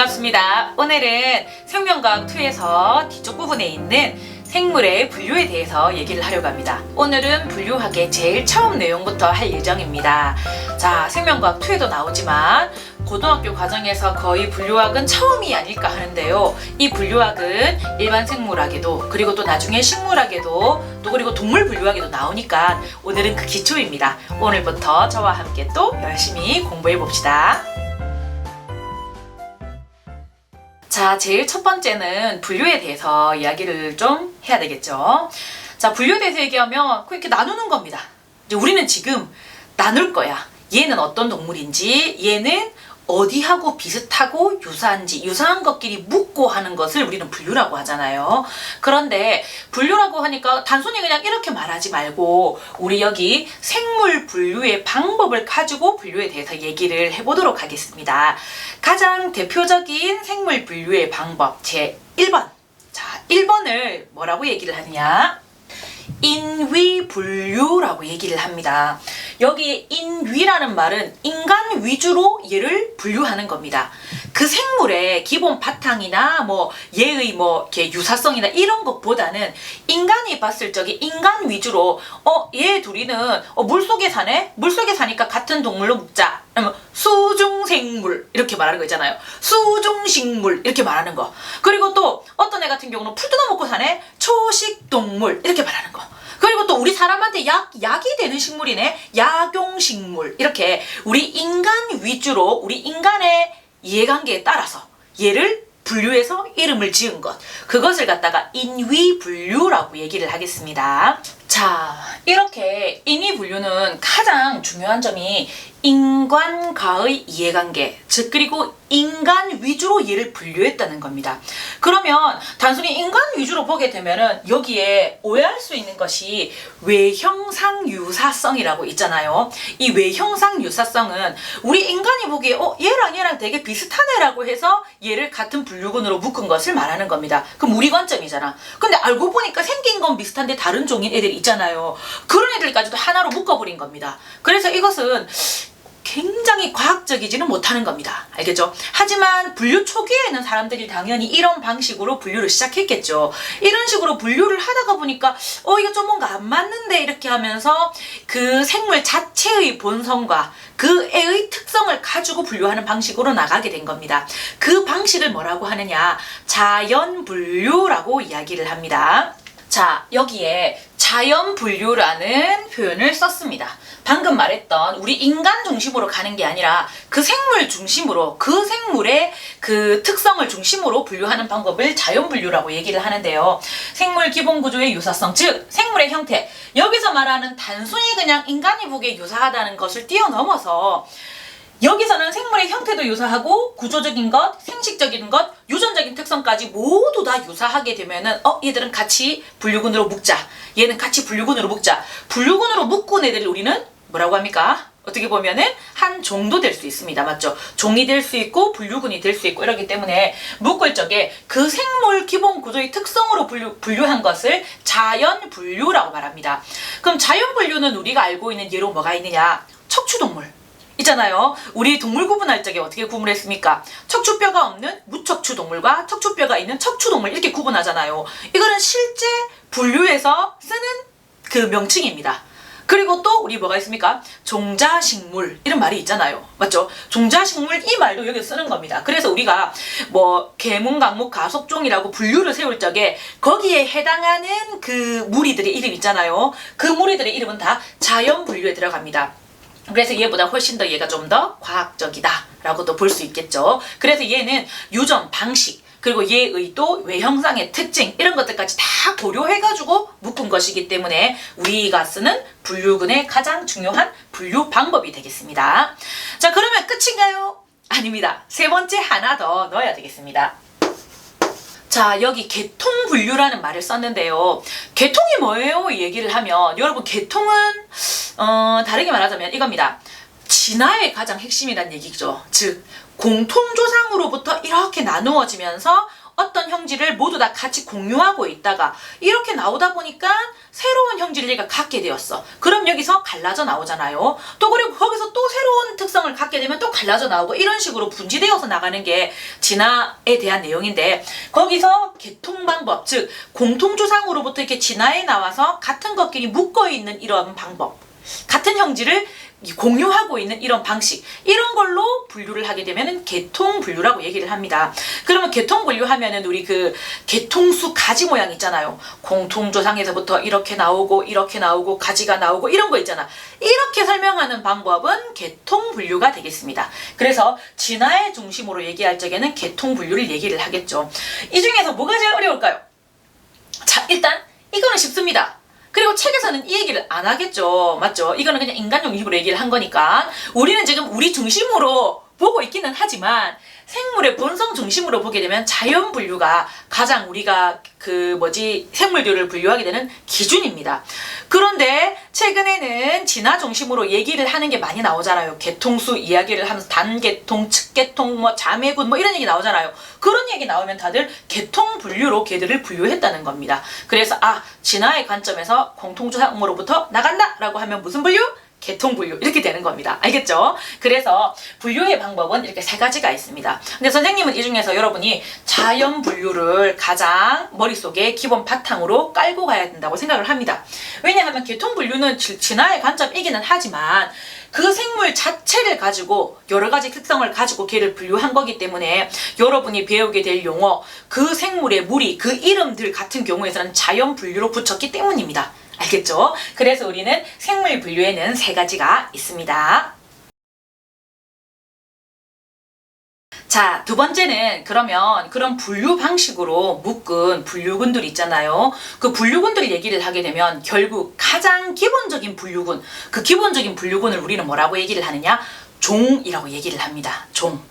반갑습니다. 오늘은 생명과학2에서 뒤쪽 부분에 있는 생물의 분류에 대해서 얘기를 하려고 합니다. 오늘은 분류학의 제일 처음 내용부터 할 예정입니다. 자, 생명과학2에도 나오지만 고등학교 과정에서 거의 분류학은 처음이 아닐까 하는데요. 이 분류학은 일반 생물학에도 그리고 또 나중에 식물학에도 또 그리고 동물 분류학에도 나오니까 오늘은 그 기초입니다. 오늘부터 저와 함께 또 열심히 공부해 봅시다. 자, 제일 첫 번째는 분류에 대해서 이야기를 좀 해야 되겠죠. 자, 분류에 대해서 얘기하면 그렇게 나누는 겁니다. 이제 우리는 지금 나눌 거야. 얘는 어떤 동물인지, 얘는 어디하고 비슷하고 유사한지, 유사한 것끼리 묻고 하는 것을 우리는 분류라고 하잖아요. 그런데 분류라고 하니까 단순히 그냥 이렇게 말하지 말고 우리 여기 생물 분류의 방법을 가지고 분류에 대해서 얘기를 해보도록 하겠습니다. 가장 대표적인 생물 분류의 방법 제1번. 자, 1번을 뭐라고 얘기를 하느냐? 인위 분류라고 얘기를 합니다. 여기 인위라는 말은 인간 위주로 얘를 분류하는 겁니다. 그 생물의 기본 바탕이나 뭐 얘의 뭐 이렇게 유사성이나 이런 것보다는 인간이 봤을 적에 인간 위주로 얘 둘이는 물속에 사네? 물속에 사니까 같은 동물로 묻자. 아니면 수중생물 이렇게 말하는 거 있잖아요. 수중식물 이렇게 말하는 거. 그리고 또 어떤 애 같은 경우는 풀 뜯어먹고 사네? 초식동물 이렇게 말하는 거. 그리고 또 우리 사람한테 약이 되는 식물이네. 약용식물. 이렇게 우리 인간 위주로 우리 인간의 이해관계에 따라서 얘를 분류해서 이름을 지은 것. 그것을 갖다가 인위 분류라고 얘기를 하겠습니다. 자, 이렇게 인위 분류는 가장 중요한 점이 인간과의 이해관계, 즉 그리고 인간 위주로 얘를 분류했다는 겁니다. 그러면 단순히 인간 위주로 보게 되면은 여기에 오해할 수 있는 것이 외형상 유사성이라고 있잖아요. 이 외형상 유사성은 우리 인간이 보기에 얘랑 되게 비슷한 애라고 해서 얘를 같은 분류군으로 묶은 것을 말하는 겁니다. 그럼 우리 관점이잖아. 근데 알고 보니까 생긴 건 비슷한데 다른 종인 애들이 있잖아요. 그런 애들까지도 하나로 묶어버린 겁니다. 그래서 이것은 굉장히 과학적이지는 못하는 겁니다. 알겠죠? 하지만 분류 초기에는 사람들이 당연히 이런 방식으로 분류를 시작했겠죠. 이런 식으로 분류를 하다가 보니까 이거 좀 뭔가 안 맞는데 이렇게 하면서 그 생물 자체의 본성과 그 애의 특성을 가지고 분류하는 방식으로 나가게 된 겁니다. 그 방식을 뭐라고 하느냐? 자연 분류라고 이야기를 합니다. 자, 여기에 자연 분류라는 표현을 썼습니다. 방금 말했던 우리 인간 중심으로 가는 게 아니라 그 생물 중심으로 그 생물의 그 특성을 중심으로 분류하는 방법을 자연 분류라고 얘기를 하는데요. 생물 기본 구조의 유사성, 즉 생물의 형태. 여기서 말하는 단순히 그냥 인간이 보기에 유사하다는 것을 뛰어넘어서 여기서는 생물의 형태도 유사하고 구조적인 것, 생식적인 것, 유전적인 특성까지 모두 다 유사하게 되면은 얘들은 같이 분류군으로 묶자. 얘는 같이 분류군으로 묶자. 분류군으로 묶은 애들을 우리는 뭐라고 합니까? 어떻게 보면은 한 종도 될 수 있습니다. 맞죠? 종이 될 수 있고 분류군이 될 수 있고 이러기 때문에 묶을 적에 그 생물 기본 구조의 특성으로 분류한 것을 자연 분류라고 말합니다. 그럼 자연 분류는 우리가 알고 있는 예로 뭐가 있느냐? 척추동물. 있잖아요. 우리 동물 구분할 적에 어떻게 구분했습니까? 척추뼈가 없는 무척추 동물과 척추뼈가 있는 척추 동물 이렇게 구분하잖아요. 이거는 실제 분류에서 쓰는 그 명칭입니다. 그리고 또 우리 뭐가 있습니까? 종자식물 이런 말이 있잖아요. 맞죠? 종자식물 이 말도 여기 쓰는 겁니다. 그래서 우리가 뭐 계문, 강목, 가속종이라고 분류를 세울 적에 거기에 해당하는 그 무리들의 이름 있잖아요. 그 무리들의 이름은 다 자연 분류에 들어갑니다. 그래서 얘보다 훨씬 더 얘가 좀 더 과학적이다 라고도 볼 수 있겠죠. 그래서 얘는 유전, 방식, 그리고 얘의 또 외형상의 특징 이런 것들까지 다 고려해가지고 묶은 것이기 때문에 우리가 쓰는 분류군의 가장 중요한 분류 방법이 되겠습니다. 자, 그러면 끝인가요? 아닙니다. 세 번째 하나 더 넣어야 되겠습니다. 자, 여기 계통분류라는 말을 썼는데요. 계통이 뭐예요? 이 얘기를 하면 여러분 계통은 다르게 말하자면 이겁니다. 진화의 가장 핵심이란 얘기죠. 즉 공통조상으로부터 이렇게 나누어지면서 어떤 형질을 모두 다 같이 공유하고 있다가 이렇게 나오다 보니까 새로운 형질을 얘가 갖게 되었어. 그럼 여기서 갈라져 나오잖아요. 또 그리고 거기서 또 새로운 특성을 갖게 되면 또 갈라져 나오고 이런 식으로 분지되어서 나가는 게 진화에 대한 내용인데, 거기서 개통 방법, 즉 공통조상으로부터 이렇게 진화에 나와서 같은 것끼리 묶어 있는 이런 방법, 같은 형질을 공유하고 있는 이런 방식, 이런 걸로 분류를 하게 되면 개통 분류라고 얘기를 합니다. 그러면 개통 분류하면은 우리 그 개통수 가지 모양 있잖아요. 공통조상에서부터 이렇게 나오고 가지가 나오고 이런 거 있잖아. 이렇게 설명하는 방법은 개통 분류가 되겠습니다. 그래서 진화의 중심으로 얘기할 적에는 개통 분류를 얘기를 하겠죠. 이 중에서 뭐가 제일 어려울까요? 자, 일단 이거는 쉽습니다. 그리고 책에서는 이 얘기를 안 하겠죠. 맞죠? 이거는 그냥 인간 중심으로 얘기를 한 거니까. 우리는 지금 우리 중심으로 보고 있기는 하지만 생물의 본성 중심으로 보게 되면 자연 분류가 가장 우리가 생물들을 분류하게 되는 기준입니다. 그런데 최근에는 진화 중심으로 얘기를 하는 게 많이 나오잖아요. 개통수 이야기를 하면서 단개통, 측개통, 자매군 이런 얘기 나오잖아요. 그런 얘기 나오면 다들 개통 분류로 걔들을 분류했다는 겁니다. 그래서 진화의 관점에서 공통조상으로부터 나간다라고 하면 무슨 분류? 개통 분류, 이렇게 되는 겁니다. 알겠죠? 그래서 분류의 방법은 이렇게 3가지가 있습니다. 근데 선생님은 이 중에서 여러분이 자연 분류를 가장 머릿속에 기본 바탕으로 깔고 가야 된다고 생각을 합니다. 왜냐하면 개통 분류는 진화의 관점이기는 하지만 그 생물 자체를 가지고 여러 가지 특성을 가지고 걔를 분류한 거기 때문에 여러분이 배우게 될 용어, 그 생물의 무리, 그 이름들 같은 경우에서는 자연 분류로 붙였기 때문입니다. 알겠죠? 그래서 우리는 생물 분류에는 3가지가 있습니다. 자, 2번째는 그러면 그런 분류 방식으로 묶은 분류군들 있잖아요. 그 분류군들 얘기를 하게 되면 결국 가장 기본적인 분류군, 그 기본적인 분류군을 우리는 뭐라고 얘기를 하느냐? 종이라고 얘기를 합니다. 종.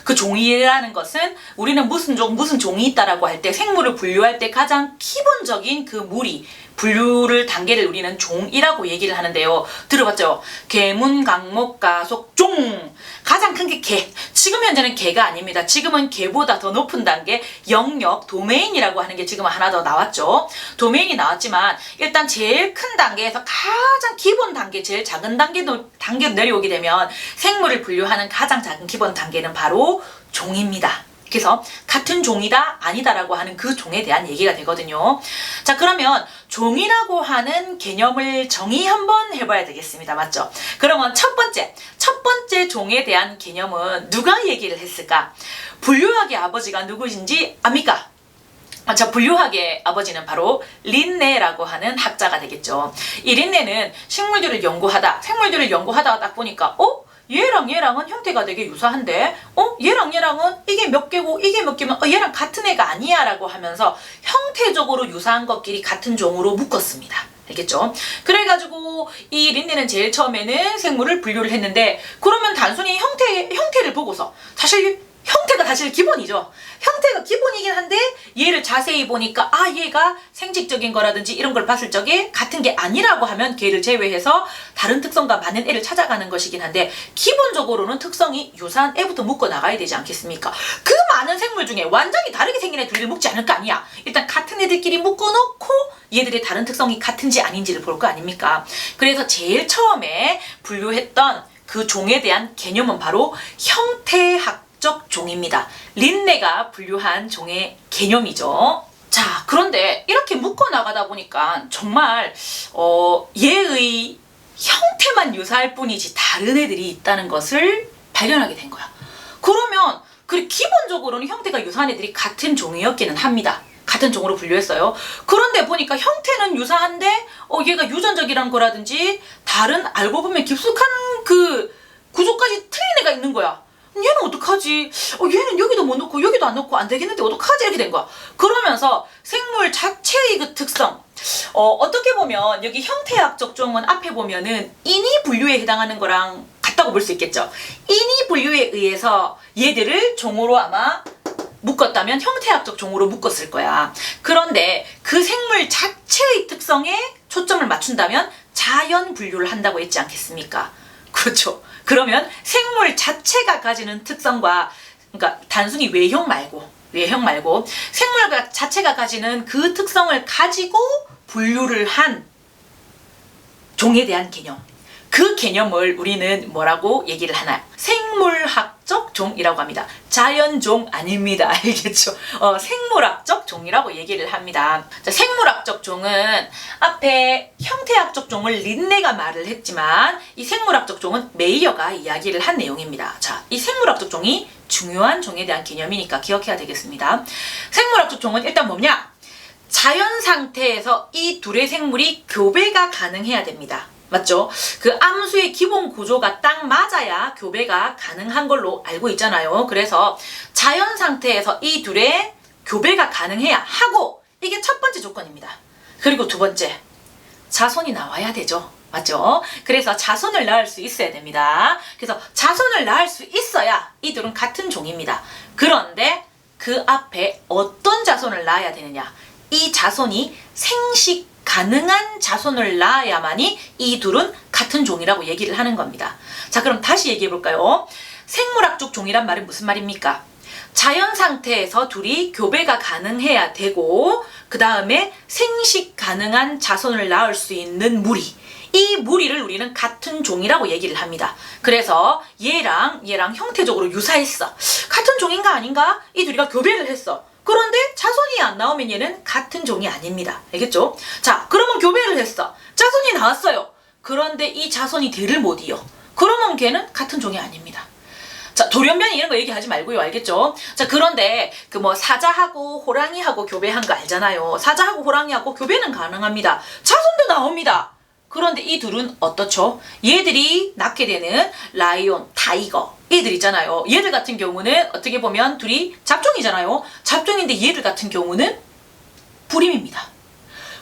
그 종이라는 것은 우리는 무슨 종이 있다라고 할 때, 생물을 분류할 때 가장 기본적인 그 무리, 분류를 단계를 우리는 종이라고 얘기를 하는데요. 들어봤죠? 개문, 강목, 가속, 종. 가장 큰 게 개. 지금 현재는 개가 아닙니다. 지금은 개보다 더 높은 단계, 영역, 도메인이라고 하는 게 지금 하나 더 나왔죠. 도메인이 나왔지만 일단 제일 큰 단계에서 가장 기본 단계, 제일 작은 단계로 내려오게 되면 생물을 분류하는 가장 작은 기본 단계는 바로 종입니다. 그래서 같은 종이다 아니다라고 하는 그 종에 대한 얘기가 되거든요. 자, 그러면 종이라고 하는 개념을 정의 한번 해봐야 되겠습니다. 맞죠? 그러면 첫 번째 종에 대한 개념은 누가 얘기를 했을까? 분류학의 아버지가 누구신지 압니까? 자, 분류학의 아버지는 바로 린네라고 하는 학자가 되겠죠. 이 린네는 생물들을 연구하다가 딱 보니까 얘랑은 형태가 되게 유사한데 얘랑은 이게 몇 개고 이게 몇 개면 얘랑 같은 애가 아니야 라고 하면서 형태적으로 유사한 것끼리 같은 종으로 묶었습니다. 알겠죠? 그래가지고 이 린네는 제일 처음에는 생물을 분류를 했는데, 그러면 단순히 형태를 보고서, 형태가 사실 기본이죠. 형태가 기본이긴 한데 얘를 자세히 보니까 얘가 생식적인 거라든지 이런 걸 봤을 적에 같은 게 아니라고 하면 걔를 제외해서 다른 특성과 맞는 애를 찾아가는 것이긴 한데, 기본적으로는 특성이 유사한 애부터 묶어 나가야 되지 않겠습니까? 그 많은 생물 중에 완전히 다르게 생긴 애 둘을 묶지 않을 거 아니야. 일단 같은 애들끼리 묶어놓고 얘들의 다른 특성이 같은지 아닌지를 볼 거 아닙니까? 그래서 제일 처음에 분류했던 그 종에 대한 개념은 바로 형태학적 종입니다. 린네가 분류한 종의 개념이죠. 자, 그런데 이렇게 묶어 나가다 보니까 정말 얘의 형태만 유사할 뿐이지 다른 애들이 있다는 것을 발견하게 된 거야. 그러면 기본적으로는 형태가 유사한 애들이 같은 종이었기는 합니다. 같은 종으로 분류했어요. 그런데 보니까 형태는 유사한데 얘가 유전적이란 거라든지 다른 알고 보면 깊숙한 그 구조까지 틀린 애가 있는 거야. 얘는 어떡하지? 얘는 여기도 못 넣고 여기도 안 넣고 안 되겠는데 어떡하지? 이렇게 된 거야. 그러면서 생물 자체의 그 특성, 어떻게 보면 여기 형태학적 종은 앞에 보면은 인위 분류에 해당하는 거랑 같다고 볼 수 있겠죠. 인위 분류에 의해서 얘들을 종으로 아마 묶었다면 형태학적 종으로 묶었을 거야. 그런데 그 생물 자체의 특성에 초점을 맞춘다면 자연 분류를 한다고 했지 않겠습니까? 그렇죠. 그러면 생물 자체가 가지는 특성과, 그러니까 단순히 외형 말고 외형 말고 생물 자체가 가지는 그 특성을 가지고 분류를 한 종에 대한 개념. 그 개념을 우리는 뭐라고 얘기를 하나요? 생물학적 종이라고 합니다. 자연종 아닙니다. 알겠죠? 생물학적 종이라고 얘기를 합니다. 자, 생물학적 종은 앞에 형태학적 종을 린네가 말을 했지만 이 생물학적 종은 메이어가 이야기를 한 내용입니다. 자, 이 생물학적 종이 중요한 종에 대한 개념이니까 기억해야 되겠습니다. 생물학적 종은 일단 뭐냐? 자연 상태에서 이 둘의 생물이 교배가 가능해야 됩니다. 맞죠? 그 암수의 기본 구조가 딱 맞아야 교배가 가능한 걸로 알고 있잖아요. 그래서 자연 상태에서 이 둘의 교배가 가능해야 하고, 이게 첫 번째 조건입니다. 그리고 두 번째, 자손이 나와야 되죠. 맞죠? 그래서 자손을 낳을 수 있어야 됩니다. 그래서 자손을 낳을 수 있어야 이 둘은 같은 종입니다. 그런데 그 앞에 어떤 자손을 낳아야 되느냐? 이 자손이 생식 가능한 자손을 낳아야만이 이 둘은 같은 종이라고 얘기를 하는 겁니다. 자, 그럼 다시 얘기해 볼까요? 생물학적 종이란 말은 무슨 말입니까? 자연 상태에서 둘이 교배가 가능해야 되고, 그 다음에 생식 가능한 자손을 낳을 수 있는 무리, 이 무리를 우리는 같은 종이라고 얘기를 합니다. 그래서 얘랑 형태적으로 유사했어. 같은 종인가 아닌가? 이 둘이가 교배를 했어. 그런데 자손이 안 나오면 얘는 같은 종이 아닙니다. 알겠죠? 자, 그러면 교배를 했어. 자손이 나왔어요. 그런데 이 자손이 대를 못 이어. 그러면 걔는 같은 종이 아닙니다. 자, 돌연변이 이런 거 얘기하지 말고요. 알겠죠? 자, 그런데 그 뭐 사자하고 호랑이하고 교배한 거 알잖아요. 사자하고 호랑이하고 교배는 가능합니다. 자손도 나옵니다. 그런데 이 둘은 어떻죠? 얘들이 낳게 되는 라이온, 타이거, 얘들 있잖아요. 얘들 같은 경우는 어떻게 보면 둘이 잡종이잖아요. 잡종인데 얘들 같은 경우는 불임입니다.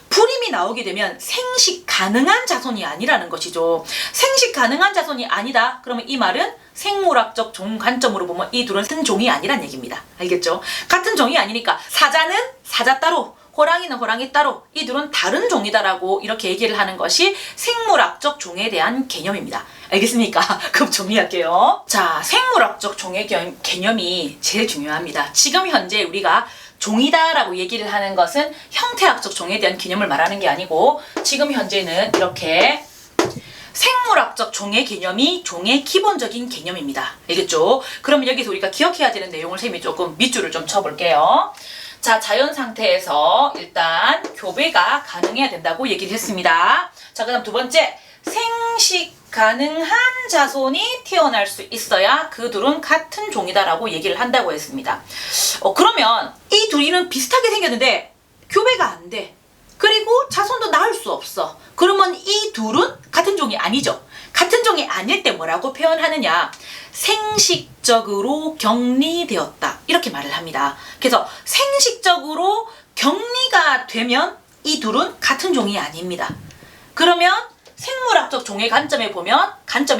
불임이 나오게 되면 생식 가능한 자손이 아니라는 것이죠. 생식 가능한 자손이 아니다. 그러면 이 말은 생물학적 종 관점으로 보면 이 둘은 같은 종이 아니란 얘기입니다. 알겠죠? 같은 종이 아니니까 사자는 사자 따로, 호랑이는 호랑이 따로, 이 둘은 다른 종이다라고 이렇게 얘기를 하는 것이 생물학적 종에 대한 개념입니다. 알겠습니까? 그럼 정리할게요. 자, 생물학적 종의 개념이 제일 중요합니다. 지금 현재 우리가 종이다라고 얘기를 하는 것은 형태학적 종에 대한 개념을 말하는 게 아니고, 지금 현재는 이렇게 생물학적 종의 개념이 종의 기본적인 개념입니다. 알겠죠? 그럼 여기서 우리가 기억해야 되는 내용을 쌤이 조금 밑줄을 좀 쳐볼게요. 자, 자연 상태에서 일단 교배가 가능해야 된다고 얘기를 했습니다. 자, 그 다음 두 번째, 생식 가능한 자손이 태어날 수 있어야 그 둘은 같은 종이다라고 얘기를 한다고 했습니다. 그러면 이 둘이는 비슷하게 생겼는데 교배가 안 돼. 그리고 자손도 낳을 수 없어. 그러면 이 둘은 같은 종이 아니죠. 같은 종이 아닐 때 뭐라고 표현하느냐? 생식적으로 격리되었다. 이렇게 말을 합니다. 그래서 생식적으로 격리가 되면 이 둘은 같은 종이 아닙니다. 그러면 생물학적 종의 관점에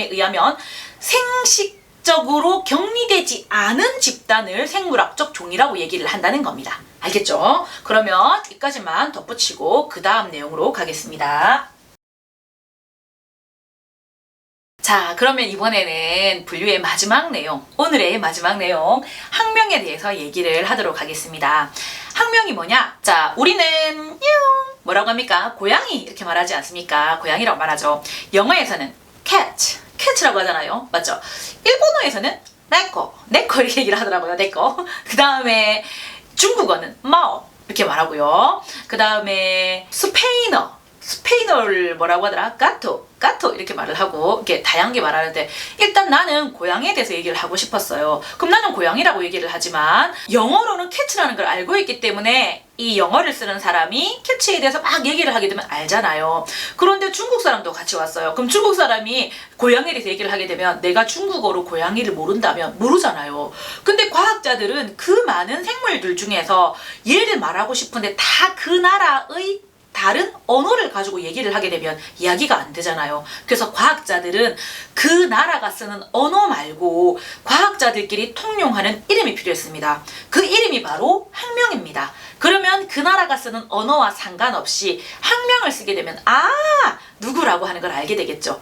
의하면 생식적으로 격리되지 않은 집단을 생물학적 종이라고 얘기를 한다는 겁니다. 알겠죠? 그러면 여기까지만 덧붙이고 그 다음 내용으로 가겠습니다. 자, 그러면 이번에는 분류의 마지막 내용, 오늘의 마지막 내용, 학명에 대해서 얘기를 하도록 하겠습니다. 학명이 뭐냐? 자, 우리는 뭐라고 합니까? 고양이 이렇게 말하지 않습니까? 고양이라고 말하죠. 영어에서는 cat라고 하잖아요. 맞죠? 일본어에서는 네코 이렇게 얘기를 하더라고요. 네코. 그 다음에 중국어는 마오 이렇게 말하고요. 그 다음에 스페인어를 뭐라고 하더라? 가토 이렇게 말을 하고 이렇게 다양하게 말하는데, 일단 나는 고양이에 대해서 얘기를 하고 싶었어요. 그럼 나는 고양이라고 얘기를 하지만 영어로는 cat라는 걸 알고 있기 때문에 이 영어를 쓰는 사람이 cat에 대해서 막 얘기를 하게 되면 알잖아요. 그런데 중국 사람도 같이 왔어요. 그럼 중국 사람이 고양이에 대해서 얘기를 하게 되면 내가 중국어로 고양이를 모른다면 모르잖아요. 근데 과학자들은 그 많은 생물들 중에서 얘를 말하고 싶은데 다 그 나라의 다른 언어를 가지고 얘기를 하게 되면 이야기가 안 되잖아요. 그래서 과학자들은 그 나라가 쓰는 언어 말고 과학자들끼리 통용하는 이름이 필요했습니다. 그 이름이 바로 학명입니다. 그러면 그 나라가 쓰는 언어와 상관없이 학명을 쓰게 되면 누구라고 하는 걸 알게 되겠죠.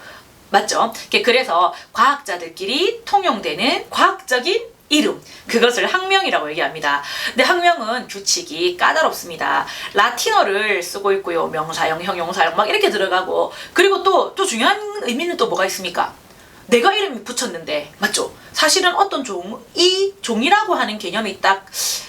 맞죠? 그래서 과학자들끼리 통용되는 과학적인 이름, 그것을 학명이라고 얘기합니다. 근데 학명은 규칙이 까다롭습니다. 라틴어를 쓰고 있고요. 명사형, 형용사형 막 이렇게 들어가고, 그리고 또 중요한 의미는 또 뭐가 있습니까? 내가 이름이 붙였는데, 맞죠? 사실은 어떤 이 종이라고 하는 개념이 딱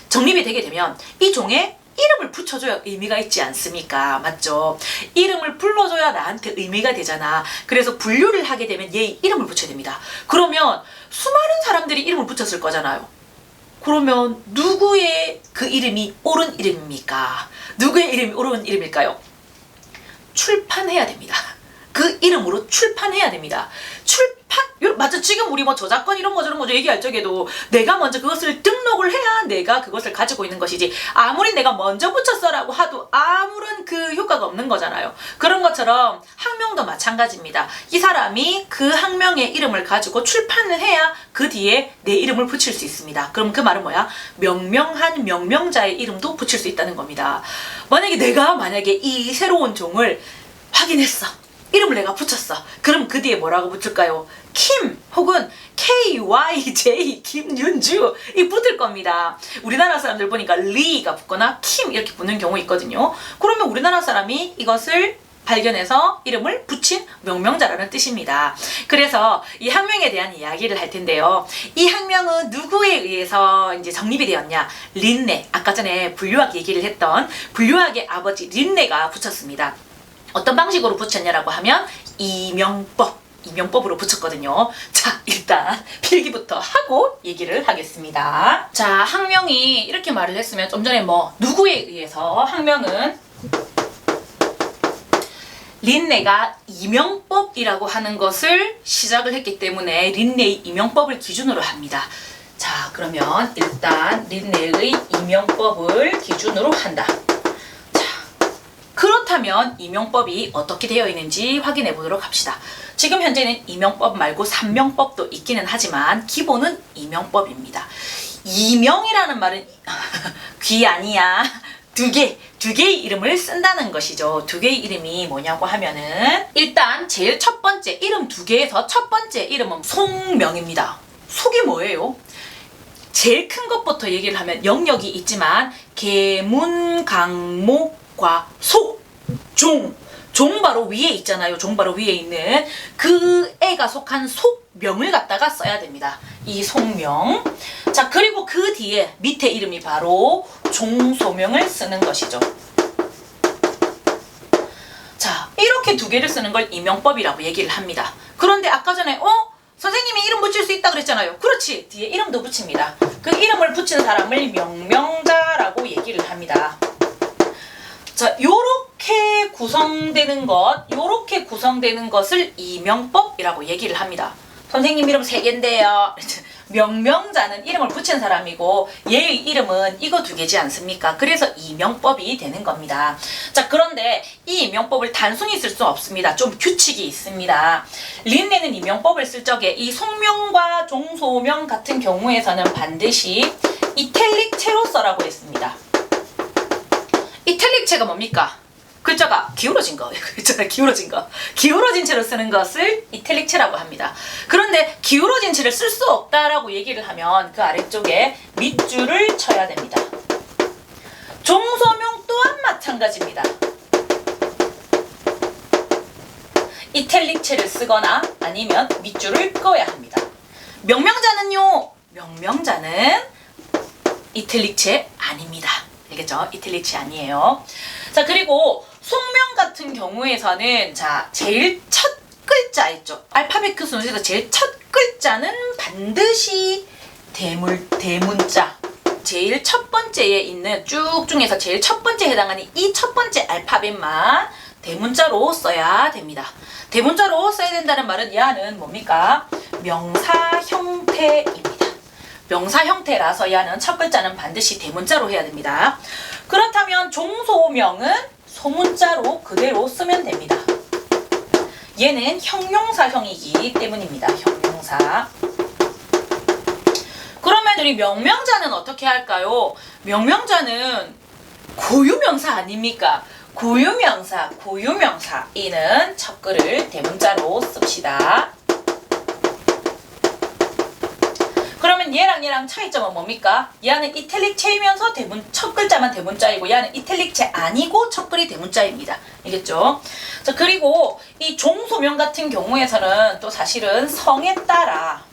정립이 되게 되면 이 종에 이름을 붙여줘야 의미가 있지 않습니까? 맞죠? 이름을 불러줘야 나한테 의미가 되잖아. 그래서 분류를 하게 되면 얘 이름을 붙여야 됩니다. 그러면 수많은 사람들이 이름을 붙였을 거잖아요. 그러면 누구의 그 이름이 옳은 이름입니까? 누구의 이름이 옳은 이름일까요? 출판해야 됩니다. 그 이름으로 출판해야 됩니다. 맞아. 지금 우리 뭐 저작권 이런 거 저런 거 얘기할 적에도 내가 먼저 그것을 등록을 해야 내가 그것을 가지고 있는 것이지, 아무리 내가 먼저 붙였어라고 하도 아무런 그 효과가 없는 거잖아요. 그런 것처럼 학명도 마찬가지입니다. 이 사람이 그 학명의 이름을 가지고 출판을 해야 그 뒤에 내 이름을 붙일 수 있습니다. 그럼 그 말은 뭐야? 명명한 명명자의 이름도 붙일 수 있다는 겁니다. 만약에 이 새로운 종을 확인했어. 이름을 내가 붙였어. 그럼 그 뒤에 뭐라고 붙을까요? 김 혹은 KYJ 김윤주 이 붙을 겁니다. 우리나라 사람들 보니까 리가 붙거나 킴 이렇게 붙는 경우 있거든요. 그러면 우리나라 사람이 이것을 발견해서 이름을 붙인 명명자라는 뜻입니다. 그래서 이 학명에 대한 이야기를 할 텐데요. 이 학명은 누구에 의해서 이제 정립이 되었냐? 린네, 아까 전에 분류학 얘기를 했던 분류학의 아버지 린네가 붙였습니다. 어떤 방식으로 붙였냐라고 하면 이명법으로 붙였거든요. 자, 일단 필기부터 하고 얘기를 하겠습니다. 자, 학명이 이렇게 말을 했으면 좀 전에 누구에 의해서 학명은 린네가 이명법이라고 하는 것을 시작을 했기 때문에 린네의 이명법을 기준으로 합니다. 자, 그러면 일단 린네의 이명법을 기준으로 한다. 그렇다면 이명법이 어떻게 되어 있는지 확인해 보도록 합시다. 지금 현재는 이명법 말고 삼명법도 있기는 하지만 기본은 이명법입니다. 이명이라는 말은 귀 아니야. 두 개의 이름을 쓴다는 것이죠. 두 개의 이름이 뭐냐고 하면은 일단 제일 첫 번째 이름 두 개에서 첫 번째 이름은 속명입니다. 속이 뭐예요? 제일 큰 것부터 얘기를 하면 영역이 있지만 계문, 강목, 속, 종 바로 위에 있잖아요. 종 바로 위에 있는 그 애가 속한 속명을 갖다가 써야 됩니다. 이 속명. 자, 그리고 그 뒤에 밑에 이름이 바로 종소명을 쓰는 것이죠. 자, 이렇게 두 개를 쓰는 걸 이명법이라고 얘기를 합니다. 그런데 아까 전에 선생님이 이름 붙일 수 있다 그랬잖아요. 그렇지. 뒤에 이름도 붙입니다. 그 이름을 붙인 사람을 명명자라고 얘기를 합니다. 자, 요렇게 구성되는 것을 이명법이라고 얘기를 합니다. 선생님 이름 3개인데요. 명명자는 이름을 붙인 사람이고 얘의 이름은 이거 2개지 않습니까? 그래서 이명법이 되는 겁니다. 자, 그런데 이 이명법을 단순히 쓸 수 없습니다. 좀 규칙이 있습니다. 린네는 이명법을 쓸 적에 이 속명과 종소명 같은 경우에서는 반드시 이탈릭체로 써라고 했습니다. 이탈릭체가 뭡니까? 글자가 기울어진 거. 기울어진 채로 쓰는 것을 이탈릭체라고 합니다. 그런데 기울어진 채를 쓸 수 없다라고 얘기를 하면 그 아래쪽에 밑줄을 쳐야 됩니다. 종소명 또한 마찬가지입니다. 이탈릭체를 쓰거나 아니면 밑줄을 꺼야 합니다. 명명자는요. 명명자는 이탈릭체 아닙니다. 알겠죠? 이탈릭체 아니에요. 자, 그리고 속명 같은 경우에서는 자, 제일 첫 글자 있죠. 알파벳 그 순서에서 제일 첫 글자는 반드시 대문자. 제일 첫 번째에 있는 쭉 중에서 제일 첫 번째에 해당하는 이 첫 번째 알파벳만 대문자로 써야 됩니다. 대문자로 써야 된다는 말은 야는 뭡니까? 명사 형태입니다. 명사 형태라서 야는 첫 글자는 반드시 대문자로 해야 됩니다. 그렇다면 종소명은 소문자로 그대로 쓰면 됩니다. 얘는 형용사형이기 때문입니다. 형용사. 그러면 우리 명명자는 어떻게 할까요? 명명자는 고유명사 아닙니까? 고유명사. 이는 첫 글을 대문자로 씁시다. 그러면 얘랑 차이점은 뭡니까? 얘는 이탈릭체이면서 첫 글자만 대문자이고 얘는 이탈릭체 아니고 첫 글이 대문자입니다. 알겠죠? 자, 그리고 이 종소명 같은 경우에서는 또 사실은 성에 따라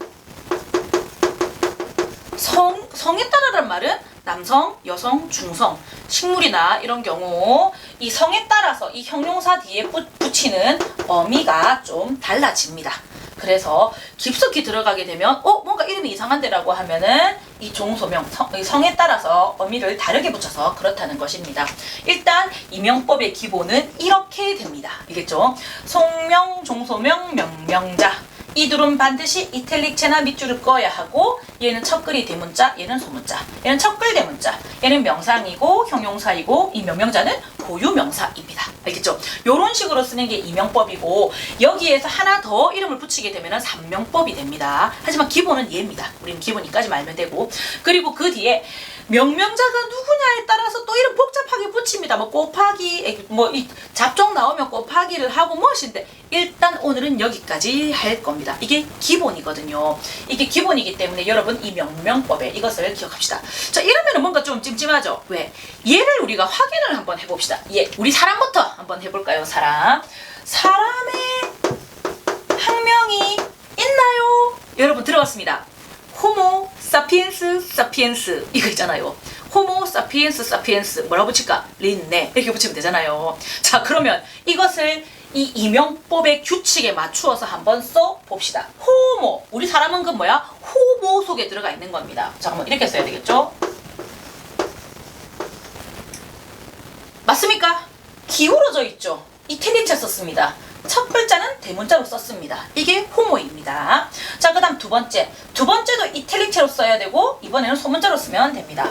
성에 따라란 말은 남성, 여성, 중성, 식물이나 이런 경우 이 성에 따라서 이 형용사 뒤에 붙이는 어미가 좀 달라집니다. 그래서 깊숙이 들어가게 되면 뭔가 이름이 이상한데라고 하면은 이 종소명, 성에 따라서 어미를 다르게 붙여서 그렇다는 것입니다. 일단 이명법의 기본은 이렇게 됩니다. 알겠죠? 속명, 종소명, 명명자 이 둘은 반드시 이탈릭체나 밑줄을 꺼야 하고 얘는 첫글이 대문자, 얘는 소문자. 얘는 첫글 대문자. 얘는 명상이고 형용사이고 이 명명자는 고유명사입니다. 알겠죠? 요런 식으로 쓰는 게 이명법이고 여기에서 하나 더 이름을 붙이게 되면 삼명법이 됩니다. 하지만 기본은 얘입니다. 우리는 기본 이까지 말면 되고 그리고 그 뒤에 명명자가 누구냐에 따라서 또 이름 복잡하게 붙입니다. 뭐 곱하기, 이 잡종 나오면 곱하기를 하고 무엇인데 일단 오늘은 여기까지 할 겁니다. 이게 기본이거든요. 이게 기본이기 때문에 여러분 이 명명법에 이것을 기억합시다. 자, 이러면 뭔가 좀 찜찜하죠? 왜? 얘를 우리가 확인을 한번 해봅시다. 우리 사람부터 한번 해볼까요? 사람의 학명이 있나요? 여러분 들어봤습니다. 호모 사피엔스 이거 있잖아요. 호모 사피엔스 뭐라고 붙일까? 린네 이렇게 붙이면 되잖아요. 자, 그러면 이것을 이 이명법의 규칙에 맞추어서 한번 써봅시다. 호모, 우리 사람은 그 뭐야? 호모 속에 들어가 있는 겁니다. 잠깐만 이렇게 써야 되겠죠? 맞습니까? 기울어져 있죠? 이탈릭체 썼습니다. 첫 글자는 대문자로 썼습니다. 이게 호모입니다. 자, 그 다음 두 번째도 이탈릭체로 써야 되고 이번에는 소문자로 쓰면 됩니다.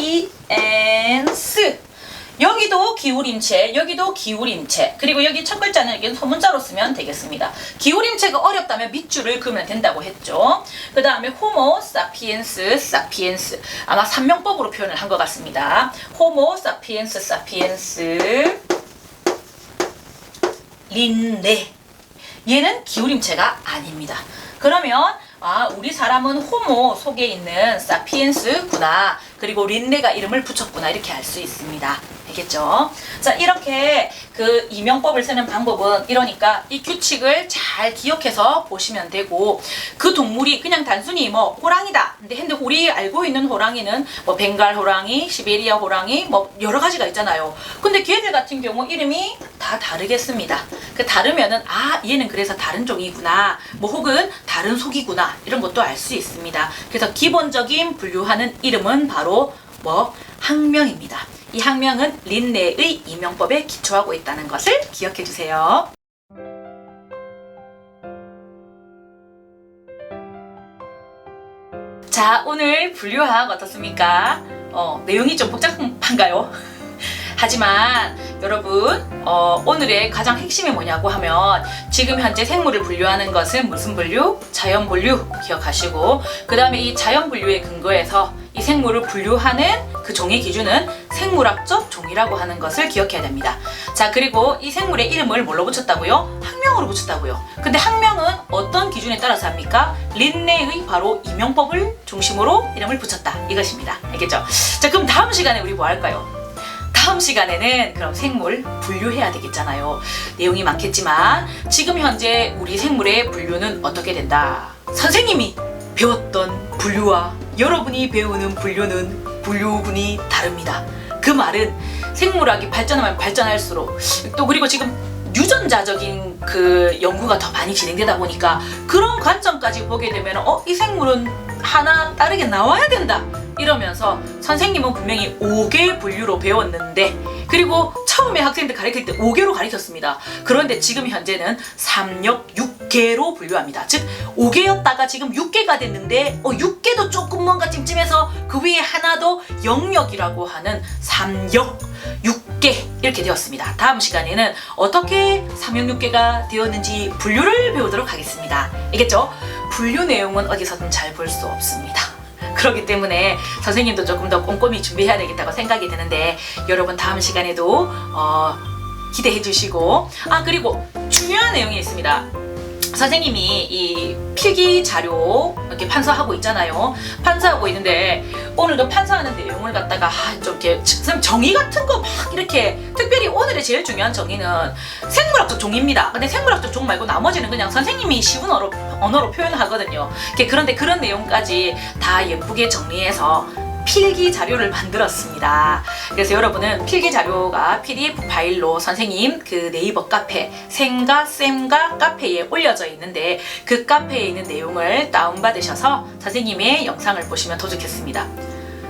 사피엔스 여기도 기울임체, 여기도 기울임체, 그리고 여기 첫 글자는 여기는 소문자로 쓰면 되겠습니다. 기울임체가 어렵다면 밑줄을 그으면 된다고 했죠. 그 다음에 호모 사피엔스 아마 삼명법으로 표현을 한 것 같습니다. 호모 사피엔스 린네 얘는 기울임체가 아닙니다. 그러면 우리 사람은 호모 속에 있는 사피엔스구나. 그리고 린네가 이름을 붙였구나. 이렇게 알 수 있습니다. 알겠죠? 자, 이렇게 그 이명법을 쓰는 방법은 이러니까 이 규칙을 잘 기억해서 보시면 되고 그 동물이 그냥 단순히 뭐 호랑이다. 근데 우리 알고 있는 호랑이는 뭐 벵갈 호랑이, 시베리아 호랑이 뭐 여러 가지가 있잖아요. 근데 걔들 같은 경우 이름이 다 다르겠습니다. 그 다르면은 얘는 그래서 다른 종이구나. 뭐 혹은 다른 속이구나. 이런 것도 알 수 있습니다. 그래서 기본적인 분류하는 이름은 바로 학명입니다. 이 학명은 린네의 이명법에 기초하고 있다는 것을 기억해 주세요. 자, 오늘 분류학 어떻습니까? 내용이 좀 복잡한가요? 하지만 여러분 오늘의 가장 핵심이 뭐냐고 하면 지금 현재 생물을 분류하는 것은 무슨 분류? 자연 분류 기억하시고 그 다음에 이 자연 분류에 근거해서 이 생물을 분류하는 그 종의 기준은 생물학적 종이라고 하는 것을 기억해야 됩니다. 자, 그리고 이 생물의 이름을 뭘로 붙였다고요? 학명으로 붙였다고요. 근데 학명은 어떤 기준에 따라서 합니까? 린네의 바로 이명법을 중심으로 이름을 붙였다. 이것입니다. 알겠죠? 자, 그럼 다음 시간에 우리 뭐 할까요? 다음 시간에는 그럼 생물 분류해야 되겠잖아요. 내용이 많겠지만 지금 현재 우리 생물의 분류는 어떻게 된다? 선생님이 배웠던 분류와 여러분이 배우는 분류군이 다릅니다. 그 말은 생물학이 발전하면 발전할수록 또 그리고 지금 유전자적인 그 연구가 더 많이 진행되다 보니까 그런 관점까지 보게 되면 이 생물은 하나 다르게 나와야 된다 이러면서 선생님은 분명히 5개 분류로 배웠는데 그리고 처음에 학생들 가르칠 때 5개로 가르쳤습니다. 그런데 지금 현재는 3역 6개로 분류합니다. 즉 5개였다가 지금 6개가 됐는데 6개도 조금 뭔가 찜찜해서 그 위에 하나 더 영역이라고 하는 3역 6개 이렇게 되었습니다. 다음 시간에는 어떻게 3역 6개가 되었는지 분류를 배우도록 하겠습니다. 알겠죠? 분류 내용은 어디서든 잘 볼 수 없습니다. 그렇기 때문에 선생님도 조금 더 꼼꼼히 준비해야 되겠다고 생각이 드는데 여러분 다음 시간에도 기대해 주시고 그리고 중요한 내용이 있습니다. 선생님이 이 필기 자료 이렇게 판서하고 있잖아요. 판서하고 있는데 오늘도 판서하는 내용을 갖다가 좀 이렇게 정의 같은 거 막 이렇게, 특별히 오늘의 제일 중요한 정의는 생물학적 종입니다. 근데 생물학적 종 말고 나머지는 그냥 선생님이 쉬운 언어로 표현하거든요. 그런데 그런 내용까지 다 예쁘게 정리해서 필기 자료를 만들었습니다. 그래서 여러분은 필기 자료가 PDF 파일로 선생님 그 네이버 카페 생가쌤가 카페에 올려져 있는데, 그 카페에 있는 내용을 다운받으셔서 선생님의 영상을 보시면 더 좋겠습니다.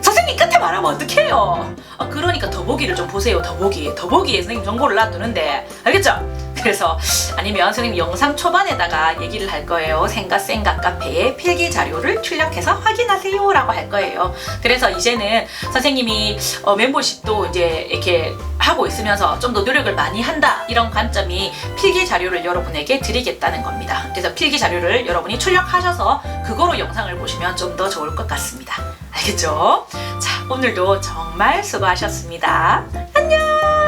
선생님 끝에 말하면 어떡해요? 그러니까 더보기를 좀 보세요. 더보기에 선생님 정보를 놔두는데, 알겠죠? 그래서 아니면 선생님 영상 초반에다가 얘기를 할 거예요. 생가 카페에 필기 자료를 출력해서 확인하세요 라고 할 거예요. 그래서 이제는 선생님이 멤버십도 이제 이렇게 하고 있으면서 좀 더 노력을 많이 한다, 이런 관점이 필기 자료를 여러분에게 드리겠다는 겁니다. 그래서 필기 자료를 여러분이 출력하셔서 그거로 영상을 보시면 좀 더 좋을 것 같습니다. 알겠죠? 자, 오늘도 정말 수고하셨습니다. 안녕!